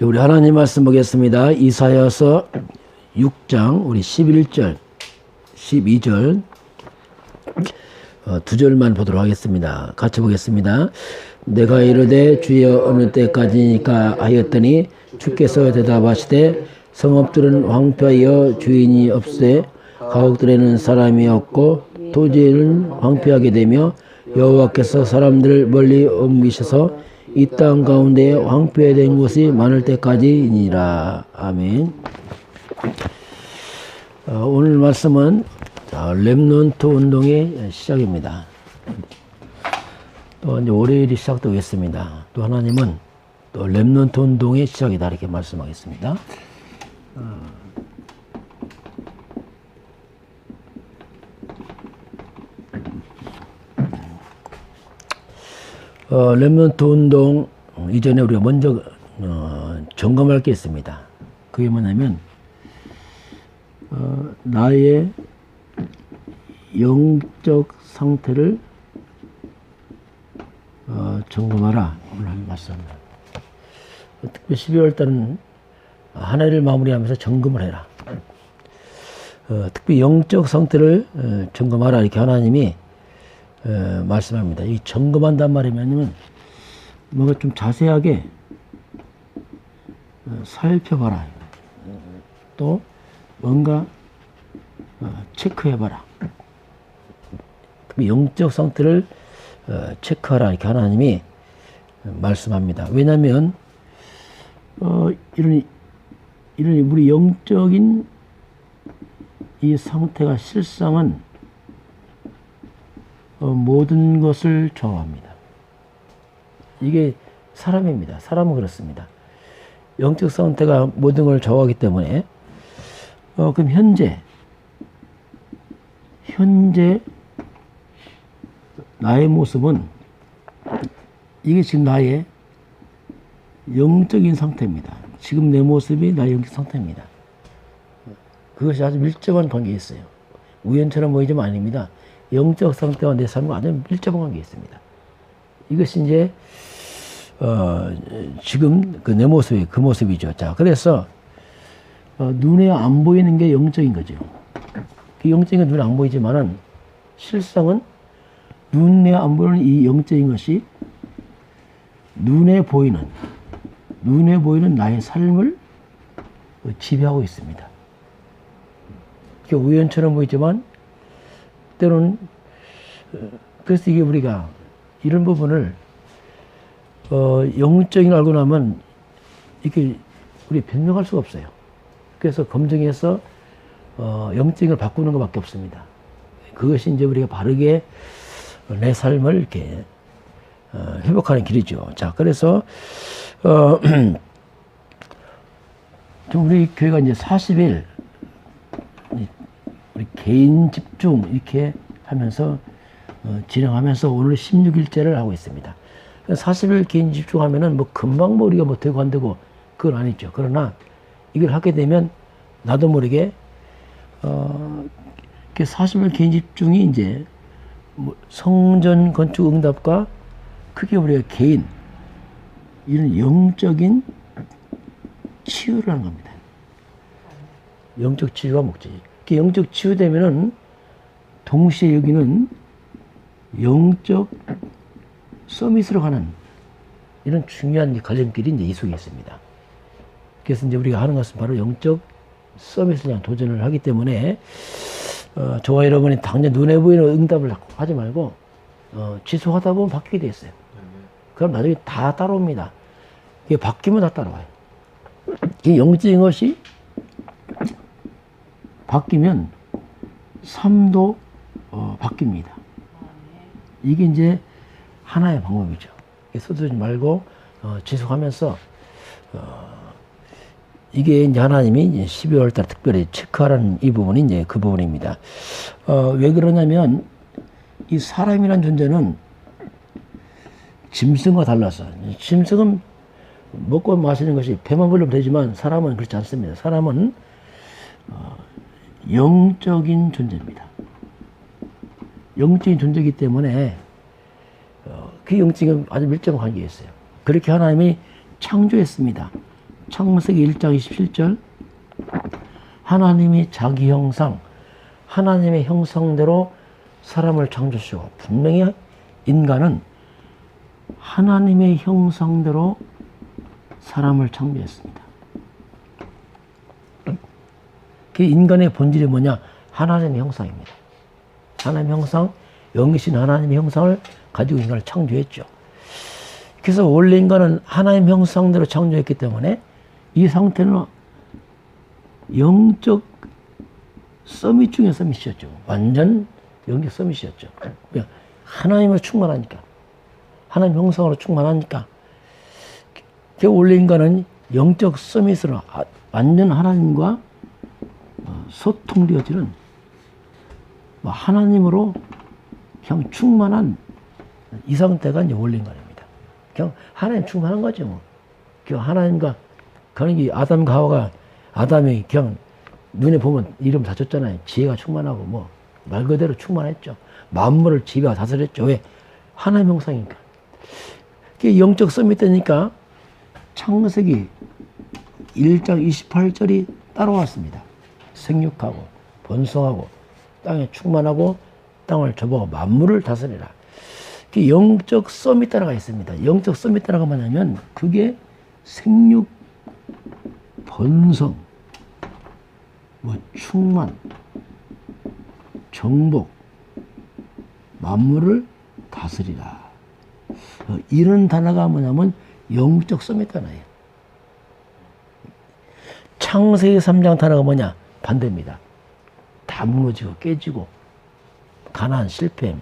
우리 하나님 말씀 보겠습니다. 이사야서 6장 우리 11절, 12절 두 절만 보도록 하겠습니다. 같이 보겠습니다. 내가 이르되 주여 어느 때까지니까 하였더니 주께서 대답하시되 성읍들은 황폐하여 주인이 없으되 가옥들에는 사람이 없고 토지는 황폐하게 되며 여호와께서 사람들을 멀리 옮기셔서 이 땅 가운데 황폐된 곳이 많을 때까지이니라. 아멘. 오늘 말씀은 렘넌트 운동의 시작입니다. 또 이제 월요일이 시작되겠습니다. 또 하나님은 또 렘넌트 운동의 시작이다 이렇게 말씀하겠습니다. 렘넌트 운동 이전에 우리가 먼저 점검할 게 있습니다. 그게 뭐냐면 나의 영적 상태를 점검하라. 오늘 말씀입니다. 특히 12월 달은 한 해를 마무리하면서 점검을 해라. 특히 영적 상태를 점검하라 이렇게 하나님이 말씀합니다. 이 점검한단 말이면 뭔가 좀 자세하게 살펴봐라. 또 뭔가 체크해봐라. 영적 상태를 체크하라 이렇게 하나님이 말씀합니다. 왜냐하면 이런 우리 영적인 이 상태가 실상은 모든 것을 좌우합니다. 이게 사람입니다. 사람은 그렇습니다. 영적 상태가 모든 걸 좌우하기 때문에 그럼 현재 나의 모습은 이게 지금 나의 영적인 상태입니다. 지금 내 모습이 나의 영적 상태입니다. 그것이 아주 밀접한 관계에 있어요. 우연처럼 보이지만 아닙니다. 영적 상태와 내 삶과 아주 밀접한 관계가 있습니다. 이것이 이제 지금 내 모습이 그 모습이죠. 자, 그래서 눈에 안 보이는 게 영적인 거죠. 그 영적인 건 눈에 안 보이지만은 실상은 눈에 안 보이는 이 영적인 것이 눈에 보이는 나의 삶을 지배하고 있습니다. 그게 우연처럼 보이지만 때로는 그래서 이게 우리가 이런 부분을 영적인 알고 나면 이게 우리 변명할 수가 없어요. 그래서 검증해서 영적인 걸 바꾸는 것밖에 없습니다. 그것이 이제 우리가 바르게 내 삶을 이렇게 회복하는 길이죠. 자, 그래서 우리 교회가 이제 40일 우리 개인 집중 이렇게 하면서 진행하면서 오늘 16일째를 하고 있습니다. 40일 개인 집중하면은 뭐 금방 뭐 우리가 뭐 되고 안 되고 그건 아니죠. 그러나 이걸 하게 되면 나도 모르게 40일 개인 집중이 이제 뭐 성전 건축 응답과 크게 우리가 개인 이런 영적인 치유를 하는 겁니다. 영적 치유가 목적이에요. 영적 치유되면은 동시에 여기는 영적 서밋으로 가는 이런 중요한 갈림길이 이제 이 속에 있습니다. 그래서 이제 우리가 하는 것은 바로 영적 서밋을 향한 도전을 하기 때문에 저와 여러분이 당장 눈에 보이는 응답을 하지 말고 지속하다 보면 바뀌게 돼 있어요. 그럼 나중에 다 따라옵니다. 이게 바뀌면 다 따라와요. 이 영적인 것이 바뀌면 삶도 바뀝니다. 이게 이제 하나의 방법이죠. 서두르지 말고 지속하면서 이게 이제 하나님이 이제 12월 달 특별히 체크하라는 이 부분이 이제 그 부분입니다. 왜 그러냐면 이 사람이란 존재는 짐승과 달라서 짐승은 먹고 마시는 것이 배만 불리면 되지만 사람은 그렇지 않습니다. 사람은 영적인 존재입니다. 영적인 존재이기 때문에 그 영적인 아주 밀접한 관계가 있어요. 그렇게 하나님이 창조했습니다. 창세기 1장 27절 하나님이 자기 형상, 하나님의 형상대로 사람을 창조하시고, 분명히 인간은 하나님의 형상대로 사람을 창조했습니다. 그 인간의 본질이 뭐냐? 하나님의 형상입니다. 하나님의 형상, 영이신 하나님의 형상을 가지고 인간을 창조했죠. 그래서 원래 인간은 하나님 형상대로 창조했기 때문에 이 상태는 영적 서밋 중에 서밋이었죠. 완전 영적 서밋이었죠. 하나님으로 충만하니까, 하나님 형상으로 충만하니까. 원래 인간은 영적 서밋으로 완전 하나님과 소통되어지는 하나님으로 그냥 충만한 이 상태가 이제 원래 인간입니다. 그냥 하나님 충만한 거죠, 뭐. 그냥 하나님과, 그러니까 아담과 하와가, 아담이 그냥 눈에 보면 이름 다 줬잖아요. 지혜가 충만하고, 뭐, 말 그대로 충만했죠. 만물을 지혜가 다스렸죠. 왜? 하나님 형상이니까. 그게 영적 서밋 되니까 창세기 1장 28절이 따라왔습니다. 생육하고, 번성하고, 땅에 충만하고, 땅을 접어 만물을 다스리라. 그 영적 서밋 단어가 있습니다. 영적 서밋 단어가 뭐냐면 그게 생육, 번성, 충만, 정복, 만물을 다스리라. 이런 단어가 뭐냐면 영적 서밋 단어예요. 창세기 3장 단어가 뭐냐? 반대입니다. 다 무너지고 깨지고 가난, 실패,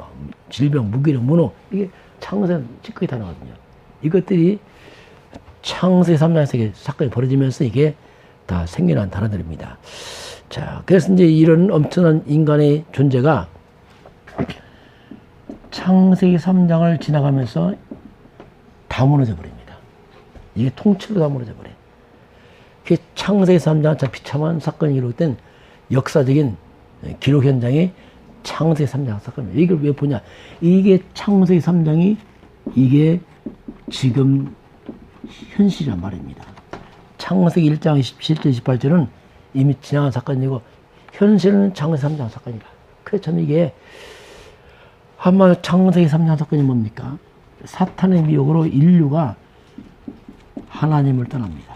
질병, 무기력, 무노, 이게 창세기 찌꺼기 단어거든요. 이것들이 창세기 3장에서 사건이 벌어지면서 이게 다 생겨난 단어들입니다. 자, 그래서 이제 이런 엄청난 인간의 존재가 창세기 3장을 지나가면서 다 무너져 버립니다. 이게 통째로 다 무너져 버려요. 그게 창세기 3장 참 비참한 사건이 기록된 역사적인 기록 현장에 창세기 3장 사건입니다. 이걸 왜 보냐? 이게 창세기 3장이 이게 지금 현실이란 말입니다. 창세기 1장 27절 28절은 이미 지나간 사건이고 현실은 창세기 3장 사건이다. 그래서 참 이게 한마디로 창세기 3장 사건이 뭡니까? 사탄의 미혹으로 인류가 하나님을 떠납니다.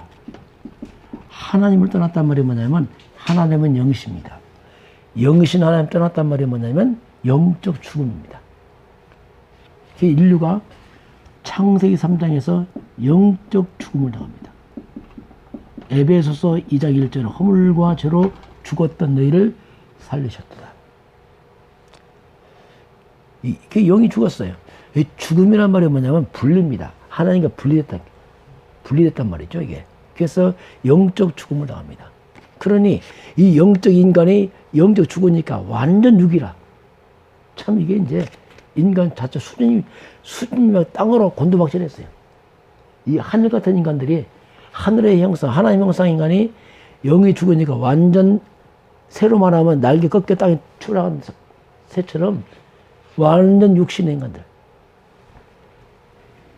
하나님을 떠났단 말이 뭐냐면 하나님은 영이십니다. 영이신 하나님 떠났단 말이 뭐냐면 영적 죽음입니다. 그 인류가 창세기 3장에서 영적 죽음을 당합니다. 에베소서 2장 1절 허물과 죄로 죽었던 너희를 살리셨다. 그 영이 죽었어요. 이 죽음이란 말이 뭐냐면 분리입니다. 하나님과 분리됐단 말이죠, 이게. 그래서 영적 죽음을 당합니다. 그러니 이 영적 인간이 영적 죽으니까 완전 육이라. 참 이게 이제 인간 자체 수준이 땅으로 곤두박질했어요. 이 하늘 같은 인간들이 하늘의 형상, 하나님 형상 인간이 영이 죽으니까 완전 새로 말하면 날개 꺾여 땅에 추락한 새처럼 완전 육신의 인간들.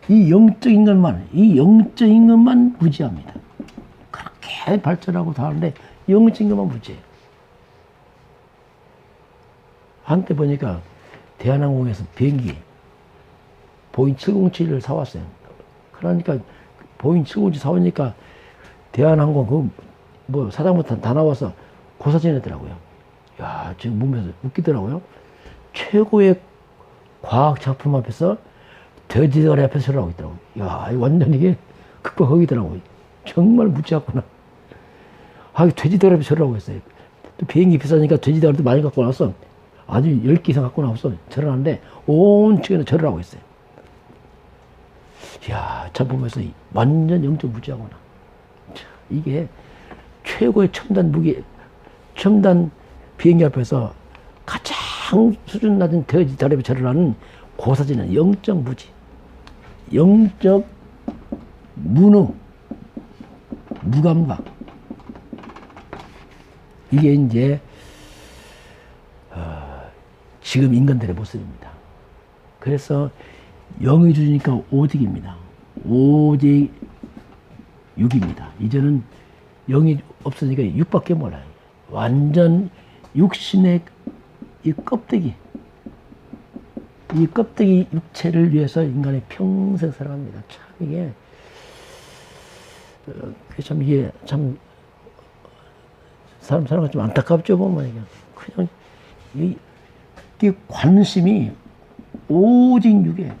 이 영적 인간만 무지합니다. 그렇게 발전하고 다 하는데 영적 인간만 무지해요. 한때 보니까 대한항공에서 비행기 보잉 707을 사왔어요. 그러니까 보잉 707 사오니까 대한항공 사장부터 다 나와서 고사진했더라고요. 야, 지금 보면서 웃기더라고요. 최고의 과학 작품 앞에서 돼지다리 앞에서 절을 하고 있더라고요. 야, 완전 이게 극복하기더라고요. 정말 무지하구나. 돼지다리 앞에서 절을 하고 있어요. 또 비행기 비싸니까 돼지다리도 많이 갖고 나와서 아주 10개 이상 갖고 나와서 절을 하는데 온 측에는 절을 하고 있어요. 이야, 참 보면서 완전 영적 무지하구나. 이게 최고의 첨단 비행기 앞에서 가장 수준 낮은 돼지다리 앞에 절을 하는 고사지는 영적 무지, 영적 무감각. 이게 이제 지금 인간들의 모습입니다. 그래서 영이 주니까 오직입니다. 오직 육입니다. 이제는 영이 없으니까 육밖에 몰라요. 완전 육신의 이 껍데기, 이 껍데기 육체를 위해서 인간이 평생 살아갑니다. 참 이게 이게 참 사람 좀 안타깝죠 보면 이게 그냥 이 관심이 오직 육에,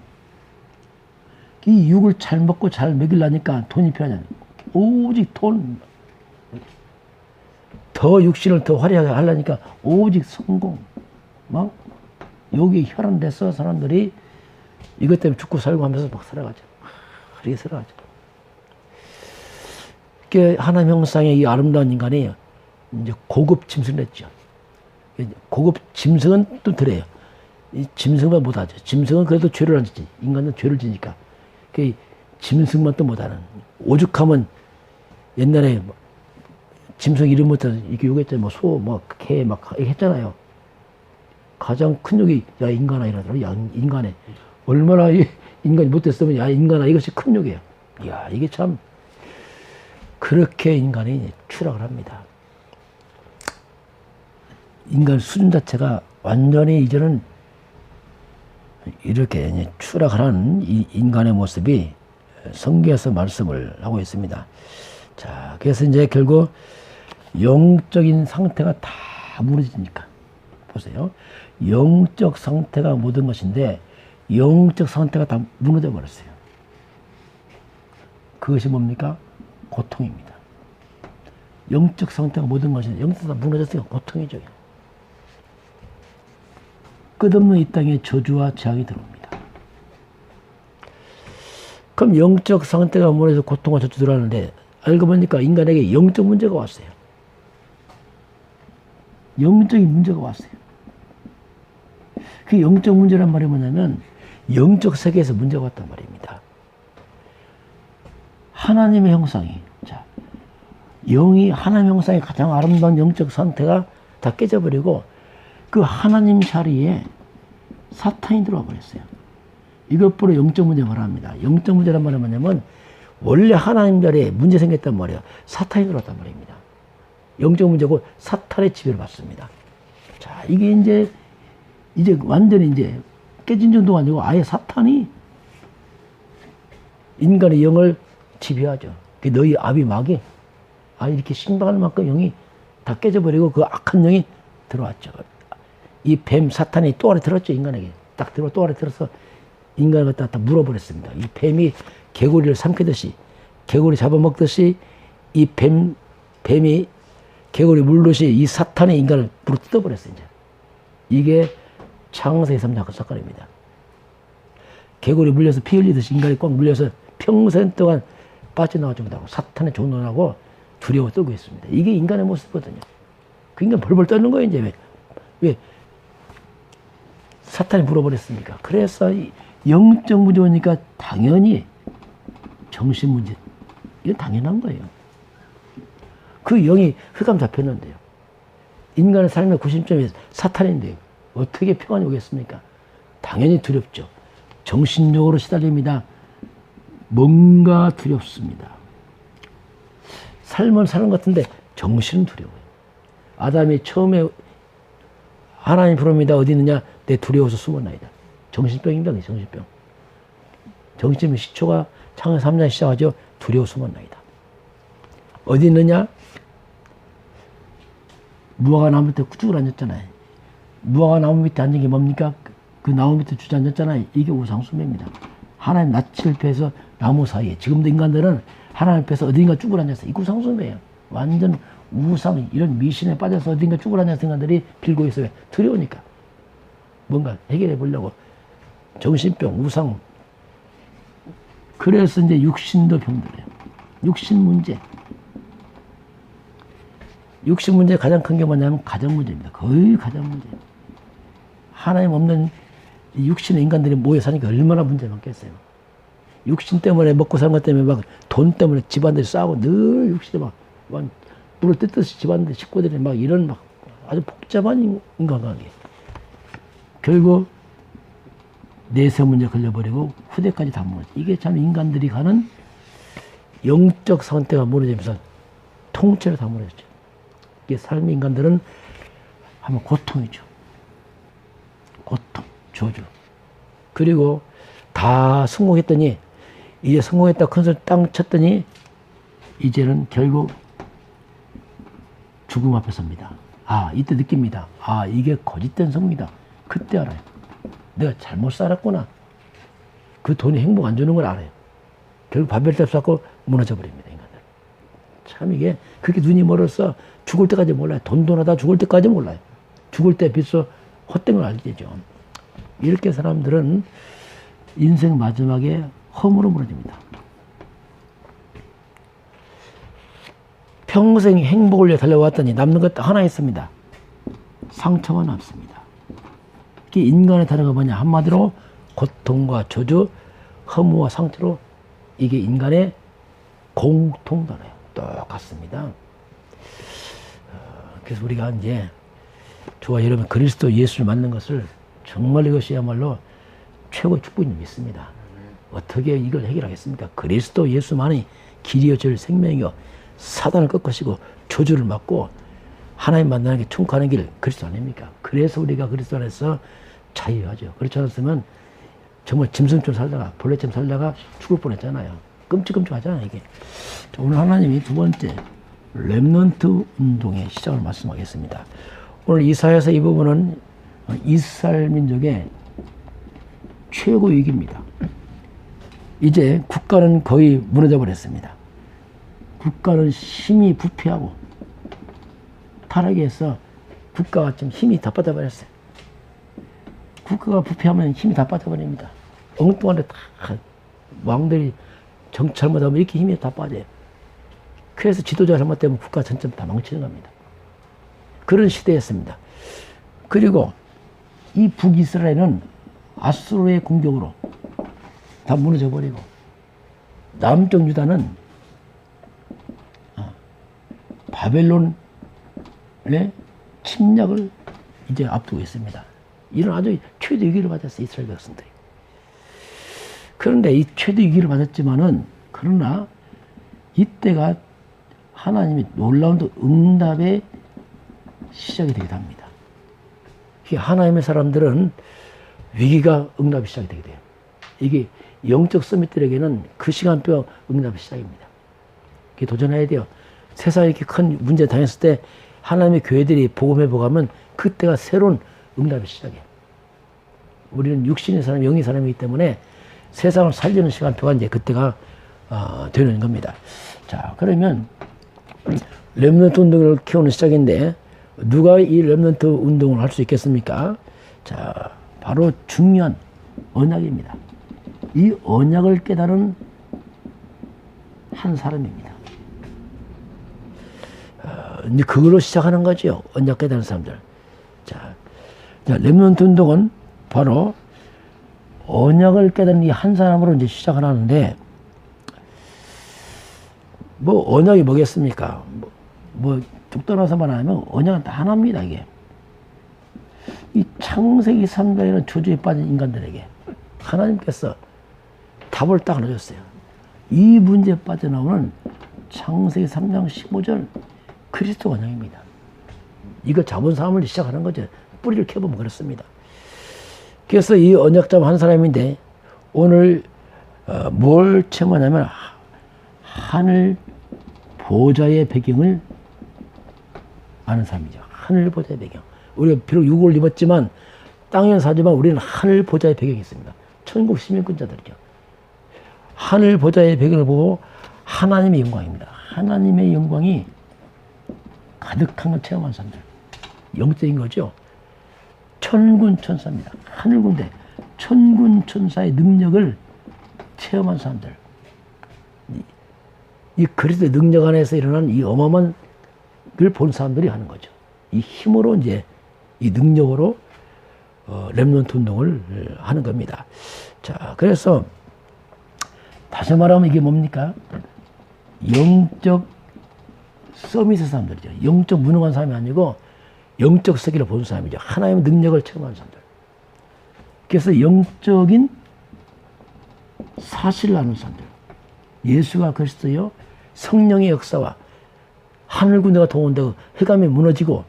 이 육을 잘 먹고 잘 먹이려니까 돈이 필요하냐. 오직 돈. 더 육신을 더 화려하게 하려니까 오직 성공. 막 여기 혈안돼서 사람들이 이것 때문에 죽고 살고 하면서 막 살아가죠. 그렇게 살아가죠. 이게 하나님 형상의 이 아름다운 인간이 이제 고급 짐승을 했죠. 고급 짐승은 또 그래요. 이 짐승만 못하죠. 짐승은 그래도 죄를 안 지지. 인간은 죄를 지니까. 그 짐승만 또 못하는. 오죽하면 옛날에 짐승 이름부터 이렇게 요구했잖아요. 뭐 소, 뭐 개, 막 했잖아요. 가장 큰 욕이 야 인간아 이러더라고. 야 인간에 얼마나 인간이 못됐으면 야 인간아 이것이 큰 욕이에요. 이야 이게 참 그렇게 인간이 추락을 합니다. 인간 수준 자체가 완전히 이제는 이렇게 추락하는 이 인간의 모습이 성경에서 말씀을 하고 있습니다. 자, 그래서 이제 결국 영적인 상태가 다 무너지니까 보세요. 영적 상태가 모든 것인데 영적 상태가 다 무너져 버렸어요. 그것이 뭡니까? 고통입니다. 영적 상태가 모든 것인데 영적 상태가 무너졌으니까 고통이죠. 끝없는 이 땅에 저주와 재앙이 들어옵니다. 그럼 영적 상태가 무너져서 고통과 저주 들어가는데 알고 보니까 인간에게 영적 문제가 왔어요. 영적인 문제가 왔어요. 그 영적 문제란 말이 뭐냐면 영적 세계에서 문제가 왔단 말입니다. 하나님의 형상이, 자, 영이 하나님의 형상이 가장 아름다운 영적 상태가 다 깨져버리고 그 하나님 자리에 사탄이 들어와 버렸어요. 이것보다 영적 문제 말합니다. 영적 문제란 말은 뭐냐면 원래 하나님 자리에 문제 생겼단 말이에요. 사탄이 들어왔단 말입니다. 영적 문제고 사탄의 지배를 받습니다. 자, 이게 이제 완전히 이제 깨진 정도가 아니고 아예 사탄이 인간의 영을 지배하죠. 너희 아비 마귀, 이렇게 신방할 만큼 영이 다 깨져버리고 그 악한 영이 들어왔죠. 이 뱀 사탄이 또 아래 들었죠. 인간에게 딱 또 아래 들어서 인간을 갖다 다 물어버렸습니다. 이 뱀이 개구리를 삼키듯이 개구리 잡아먹듯이 이 뱀이 개구리 물듯이 이 사탄의 인간을 부르 뜯어버렸어요. 이제 이게 창세기 3장 사건입니다. 개구리 물려서 피 흘리듯이 인간이 꽉 물려서 평생 동안 빠져나가지 못하고 사탄의 종론하고 두려워 떨고 있습니다. 이게 인간의 모습이거든요. 그 인간 벌벌 떠는 거예요. 이제 왜 사탄이 물어버렸습니까? 그래서 영적 문제니까 당연히 정신 문제, 이건 당연한 거예요. 그 영이 흑암 잡혔는데요. 인간의 삶의 구심점이 사탄인데요. 어떻게 평안이 오겠습니까? 당연히 두렵죠. 정신적으로 시달립니다. 뭔가 두렵습니다. 삶은 사는 것 같은데 정신은 두려워요. 아담이 처음에 하나님 부릅니다. 어디 있느냐? 내 두려워서 숨었나이다. 정신병입니다. 정신병. 정신병의 시초가 창세기 3장 시작하죠. 두려워 숨었나이다. 어디 있느냐? 무화과 나무 밑에 구축을 앉았잖아요. 무화과 나무 밑에 앉은 게 뭡니까? 그 나무 밑에 주저앉았잖아요. 이게 우상숭배입니다. 하나님 낯을 펴서 나무 사이에. 지금도 인간들은 하나님 펴서 어딘가 쭈그려 앉았어요. 이게 우상숭배예요. 완전 우상, 이런 미신에 빠져서 어딘가 쭈그려 앉은 인간들이 빌고 있어요. 두려우니까. 뭔가 해결해 보려고. 정신병, 우상. 그래서 이제 육신도 병들어요. 육신 문제. 육신 문제 가장 큰 게 뭐냐면 가정 문제입니다. 거의 가정 문제. 하나님 없는 이 육신의 인간들이 모여 사니까 얼마나 문제 많겠어요. 육신 때문에 먹고 사는 것 때문에 막 돈 때문에 집안들이 싸우고 늘 육신에 막 물을 뜯듯이 집안들 식구들이 막 이런 막 아주 복잡한 인간관계. 결국 내세 문제 걸려버리고 후대까지 다 무너져. 이게 참 인간들이 가는 영적 상태가 무너지면서 통째로 다 무너졌죠. 이게 삶의 인간들은 하면 고통이죠. 고통, 저주. 그리고 다 성공했더니, 이제 성공했다 큰 소리 땅 쳤더니, 이제는 결국 죽음 앞에 섭니다. 아, 이때 느낍니다. 아, 이게 거짓된 성공이다. 그때 알아요. 내가 잘못 살았구나. 그 돈이 행복 안 주는 걸 알아요. 결국 바벨탑 쌓고 무너져 버립니다, 인간들. 참 이게 그렇게 눈이 멀어서 죽을 때까지 몰라요. 돈도 나다 죽을 때까지 몰라요. 죽을 때 빚서 헛된 걸 알게 되죠. 이렇게 사람들은 인생 마지막에 험으로 무너집니다. 평생 행복을 위해 달려왔더니 남는 것 하나 있습니다. 상처가 남습니다. 이게 인간의 다른 거 뭐냐? 한마디로 고통과 저주, 허무와 상처로 이게 인간의 공통단어예요. 똑같습니다. 그래서 우리가 이제 저와 여러분 그리스도 예수를 만난 것을 정말 이것이야말로 최고 축복인 믿습니다. 어떻게 이걸 해결하겠습니까? 그리스도 예수만이 길이요 절 생명이요 사단을 꺾으시고 저주를 막고 하나님 만나는 게 충고하는 길 그리스도 아닙니까? 그래서 우리가 그리스도 안에서 자유하죠. 그렇지 않았으면 정말 짐승처럼 살다가 벌레처럼 살다가 죽을 뻔했잖아요. 끔찍끔찍하잖아요 이게. 자, 오늘 하나님이 두 번째 렘넌트 운동의 시작을 말씀하겠습니다. 오늘 이사야서 이 부분은 이스라엘 민족의 최고 위기입니다. 이제 국가는 거의 무너져 버렸습니다. 국가는 힘이 부패하고 타락해서 국가가 지금 힘이 다 빠져버렸어요. 국가가 부패하면 힘이 다 빠져버립니다. 엉뚱한데 다 왕들이 정치 잘못하면 이렇게 힘이 다 빠져요. 그래서 지도자 잘못되면 국가 전체가 다 망치는 겁니다. 그런 시대였습니다. 그리고 이 북이스라엘은 아수르의 공격으로 다 무너져 버리고 남쪽 유다는 바벨론의 침략을 이제 앞두고 있습니다. 이런 아주 최대 위기를 받았어요, 이스라엘 백성들이. 그런데 이 최대 위기를 받았지만은, 그러나 이때가 하나님이 놀라운 응답의 시작이 되기도 합니다. 하나님의 사람들은 위기가 응답이 시작이 되게 돼요. 이게 영적 서밋들에게는 그 시간표 응답의 시작입니다. 이게 도전해야 돼요. 세상에 이렇게 큰 문제 당했을 때 하나님의 교회들이 복음해 보가면 그때가 새로운 응답의 시작이에요. 우리는 육신의 사람, 영의 사람이기 때문에 세상을 살리는 시간표가 이제 그때가 되는 겁니다. 자, 그러면 렘넌트 운동을 키우는 시작인데 누가 이 렘넌트 운동을 할 수 있겠습니까? 자, 바로 중요한 언약입니다. 이 언약을 깨달은 한 사람입니다. 이제 그걸로 시작하는 거죠. 언약 깨달은 사람들. 자, 렘넌트 운동은 바로 언약을 깨달은 이 한 사람으로 이제 시작을 하는데, 뭐 언약이 뭐겠습니까? 쭉 떠나서 말하면 언약은 다 하나입니다. 이게 이 창세기 3장에는 저주에 빠진 인간들에게 하나님께서 답을 딱 넣어줬어요. 이 문제에 빠져나오는 창세기 3장 15절 그리스도 언약입니다. 이거 잡은 사람을 시작하는 거죠. 뿌리를 캐보면 그렇습니다. 그래서 이 언약잡 한 사람인데 오늘 뭘 체험하냐면 하늘 보좌의 배경을 아는 사람이죠. 하늘 보좌의 배경. 우리가 비록 육을 입었지만 땅에 사지만 우리는 하늘 보좌의 배경이 있습니다. 천국 시민권자들이죠. 하늘 보좌의 배경을 보고 하나님의 영광입니다. 하나님의 영광이 가득한 걸 체험한 사람들. 영적인 거죠. 천군 천사입니다. 하늘 군대, 천군 천사의 능력을 체험한 사람들. 이 그리스도의 능력 안에서 일어난 이 어마어마한 걸 본 사람들이 하는 거죠. 이 힘으로 이제 이 능력으로 렘넌트 운동을 하는 겁니다. 자, 그래서 다시 말하면 이게 뭡니까? 영적 서밋의 사람들이죠. 영적 무능한 사람이 아니고 영적 세계를 본 사람이죠. 하나님의 능력을 체험하는 사람들. 그래서 영적인 사실을 아는 사람들. 예수가 그리스도요 성령의 역사와 하늘 군대가 동원되고 흑암이 무너지고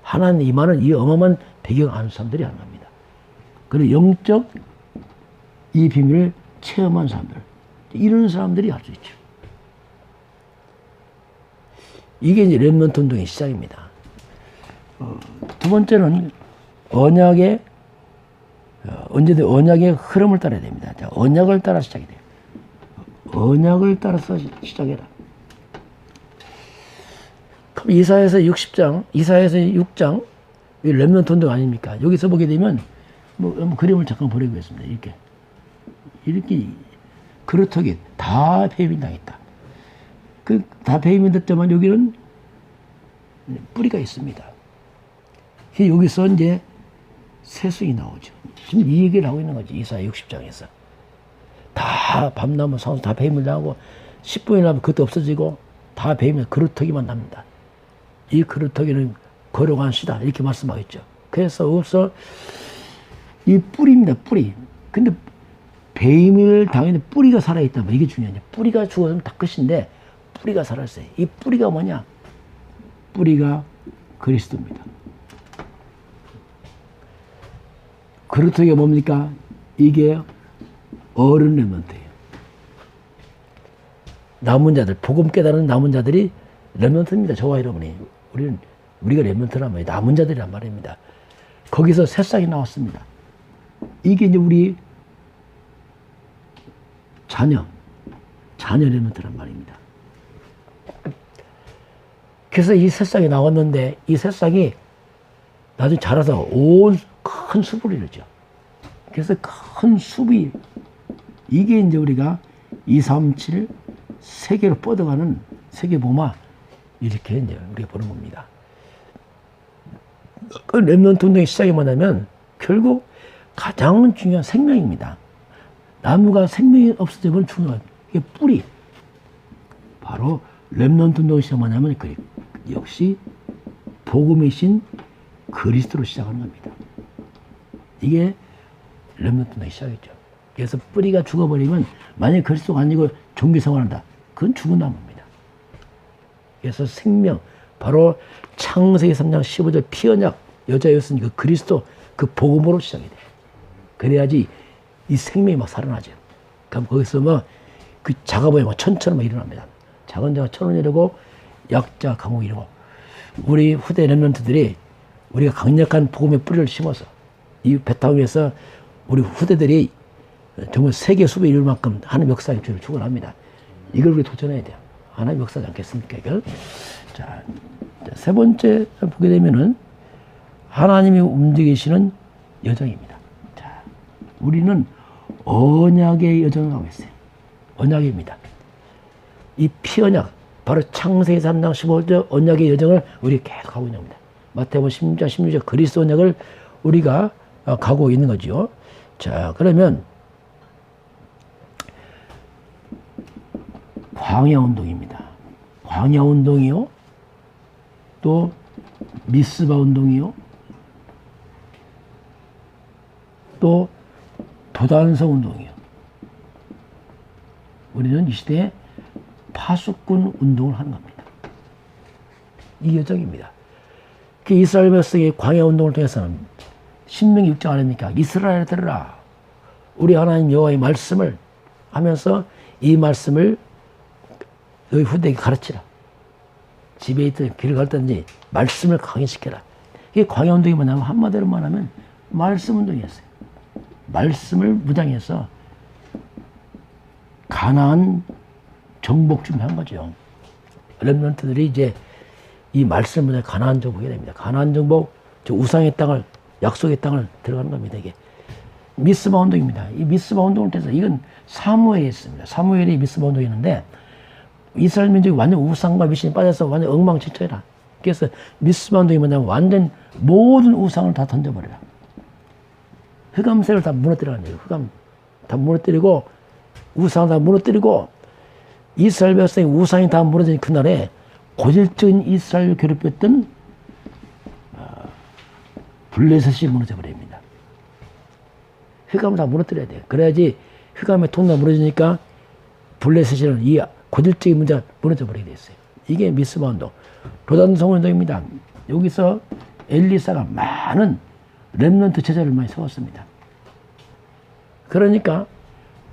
하나님 임하는 이 어마어마한 배경 아는 사람들이 하는 겁니다. 그리고 영적 이 비밀을 체험한 사람들, 이런 사람들이 할 수 있죠. 이게 이제 렘넌트 운동의 시작입니다. 두 번째는 언약의 언제든 언약의 흐름을 따라야 됩니다. 자, 언약을 따라 시작이 돼요. 언약을 따라서 시작해라. 그럼 이사야서 60장, 이사야서 6장, 이 렘넌트 운동 아닙니까? 여기서 보게 되면 뭐 그림을 잠깐 보내겠습니다. 이렇게 그렇다게 다 배임당했다. 그 다 배임됐지만 여기는 뿌리가 있습니다. 여기서 이제 새순이 나오죠. 지금 이 얘기를 하고 있는 거지. 이사야 60장에서. 다 밤나무 상수 다 배임을 당하고 10분이 나면 그것도 없어지고 다 배임을 그루터기만 납니다. 이 그루터기는 거룩한 씨다. 이렇게 말씀하겠죠. 그래서 없어 이 뿌리입니다. 뿌리. 근데 배임을 당했는데 뿌리가 살아있다면 이게 중요하냐. 뿌리가 죽어서 다 끝인데 뿌리가 살아있어요. 이 뿌리가 뭐냐. 뿌리가 그리스도입니다. 그루터기가 뭡니까? 이게 어른 렘넌트예요. 남은 자들, 복음 깨달은 남은 자들이 렘넌트입니다. 저와 여러분이. 우리가 렘넌트란 말이에요. 남은 자들이란 말입니다. 거기서 새싹이 나왔습니다. 이게 이제 우리 자녀 렘넌트란 말입니다. 그래서 이 새싹이 나왔는데 이 새싹이 나중에 자라서 온 큰 숲을 이루죠. 그래서 큰 숲이 이게 이제 우리가 237 세계로 뻗어가는 세계보마 이렇게 이제 우리가 보는 겁니다. 그 렘넌트 운동의 시작이 뭐냐면 결국 가장 중요한 생명입니다. 나무가 생명이 없어지면 죽는 거예요. 이게 뿌리. 바로 렘넌트 운동의 시작이 뭐냐면 역시 복음이신 그리스도로 시작하는 겁니다. 이게 렘넌트 운동의 시작이죠. 그래서 뿌리가 죽어버리면 만약에 그리스도가 아니고 종교생활한다. 그건 죽은 나무입니다. 그래서 생명, 바로 창세기 3장 15절 피언약 여자였으니 그 그리스도 그 복음으로 시작이 돼요. 그래야지 이 생명이 막 살아나죠. 그럼 거기서 막 그 작아보면 막 천처럼 막 일어납니다. 작은 자가 천을 이루고 약자 강국 이루고 우리 후대 렘넌트들이 우리가 강력한 복음의 뿌리를 심어서 이 배타 위에서 우리 후대들이 정말 세계 수비 이룰 만큼 하나님 역사의 주를 축원합니다. 이걸 우리 도전해야 돼요. 하나님 역사지 않겠습니까? 이걸. 자, 세 번째 보게 되면은 하나님이 움직이시는 여정입니다. 자, 우리는 언약의 여정을 하고 있어요. 언약입니다. 이 피언약, 바로 창세기 3장 15절 언약의 여정을 우리 계속 하고 있는 겁니다. 마태복음 16장 16절 그리스도 언약을 우리가 가고 있는 거죠. 자, 그러면 광야 운동입니다. 광야 운동이요. 또 미스바 운동이요. 또 도단성 운동이요. 우리는 이 시대에 파수꾼 운동을 하는 겁니다. 이 여정입니다. 그 이스라엘 백성의 광야 운동을 통해서는 신명기 6장 아닙니까? 이스라엘 들으라. 우리 하나님 여호와의 말씀을 하면서 이 말씀을 너희 후대에게 가르치라. 집에 있든 길을 갈 때든지 말씀을 강의시켜라. 이게 광야 운동이 뭐냐면 한마디로 말하면 말씀 운동이었어요. 말씀을 무장해서 가나안 정복 준비한 거죠. 렘넌트들이 이제 이 말씀을 무장해 가나안 정복이 됩니다. 가나안 정복, 저 우상의 땅을 약속의 땅을 들어가는 겁니다. 이게 미스바 운동입니다. 이 미스바 운동을 통해서 이건 사무엘이 있습니다. 사무엘이 미스바 운동이었는데 이스라엘 민족이 완전 우상과 미신에 빠져서 완전 엉망진창이라. 그래서 미스바 운동이 뭐냐면 완전 모든 우상을 다 던져버려라. 흑암색을 다 무너뜨리라는 거예요. 흑암 다 무너뜨리고 우상 다 무너뜨리고 이스라엘 백성의 우상이 다 무너진 그날에 고질적인 이스라엘을 괴롭혔던 블레셋이 무너져 버립니다. 흑암을 다 무너뜨려야 돼요. 그래야지 흑암의 통로가 무너지니까 블레셋이라는 이 고질적인 문제가 무너져 버리게 됐어요. 이게 미스바 운동, 로단성 운동입니다. 여기서 엘리사가 많은 렘넌트 제자를 많이 세웠습니다. 그러니까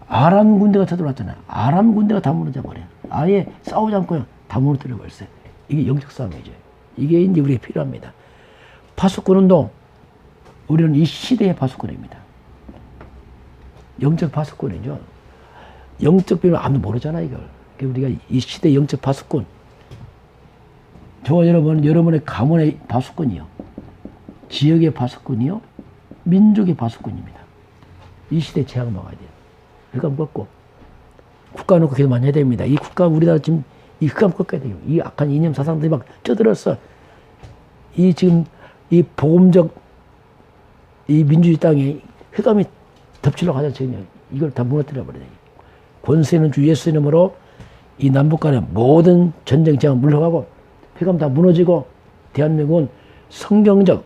아람 군대가 쳐들어왔잖아요. 아람 군대가 다 무너져 버려요. 아예 싸우지 않고 그냥 다 무너뜨려 버렸어요. 이게 영적 싸움이죠. 이게 이제 우리에게 필요합니다. 파수꾼 운동, 우리는 이 시대의 파수꾼입니다. 영적 파수꾼이죠. 영적 비밀 아무도 모르잖아, 이걸. 우리가 이 시대의 영적 파수꾼. 저와 여러분의 가문의 파수꾼이요. 지역의 파수꾼이요. 민족의 파수꾼입니다. 이 시대에 제약을 막아야 돼요. 흑암 꺾고. 국가 놓고 계속 많이 해야 됩니다. 이 국가, 우리나라 지금 이 흑암 꺾어야 돼요. 이 악한 이념 사상들이 막 쪄들었어. 이 지금 이 복음적 이 민주주의 땅에 흑암이 덮치려고 하자, 지금. 이걸 다 무너뜨려 버려야 돼요. 권세 있는 주 예수 이름으로 이 남북 간의 모든 전쟁 제약 물러가고 흑암 다 무너지고 대한민국은 성경적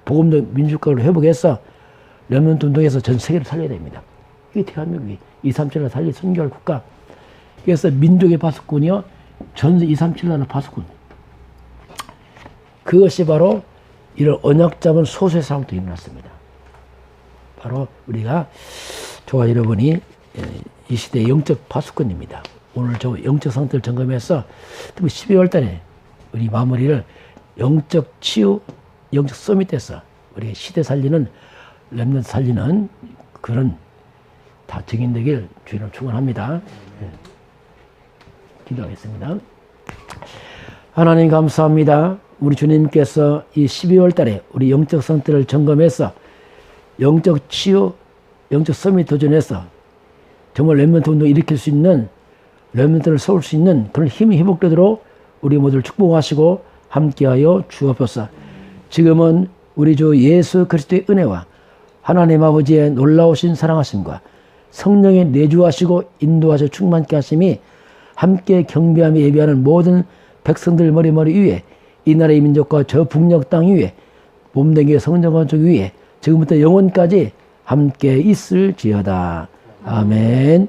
복음적 민주국가로 회복해서 렘넌트 운동에서 전 세계를 살려야 됩니다. 이게 대한민국이 237나라 살릴 선교할 국가. 그래서 민족의 파수꾼이요. 전 237나라 파수꾼. 그것이 바로 이런 언약 잡은 소수의 사람도 일어났습니다. 바로 우리가 저와 여러분이 이 시대의 영적 파수꾼입니다. 오늘 저 영적 상태를 점검해서 특히 12월 달에 우리 마무리를 영적 치유, 영적 서밋에서 우리 시대 살리는, 렘넌트 살리는 그런 다 증인되길 주님을 축원합니다. 네. 기도하겠습니다. 하나님 감사합니다. 우리 주님께서 이 12월 달에 우리 영적 상태를 점검해서 영적 치유, 영적 서밋 도전해서 정말 렘넌트 운동을 일으킬 수 있는, 렘넌트를 세울 수 있는 그런 힘이 회복되도록 우리 모두를 축복하시고 함께하여 주옵소서. 지금은 우리 주 예수 그리스도의 은혜와 하나님 아버지의 놀라우신 사랑하심과 성령의 내주하시고 인도하셔 충만케 하심이 함께 경배하며 예배하는 모든 백성들 머리 위에, 이 나라의 민족과 저 북녘 땅 위에, 몸댕이의 성전 건축 위에 지금부터 영원까지 함께 있을지어다. 아멘.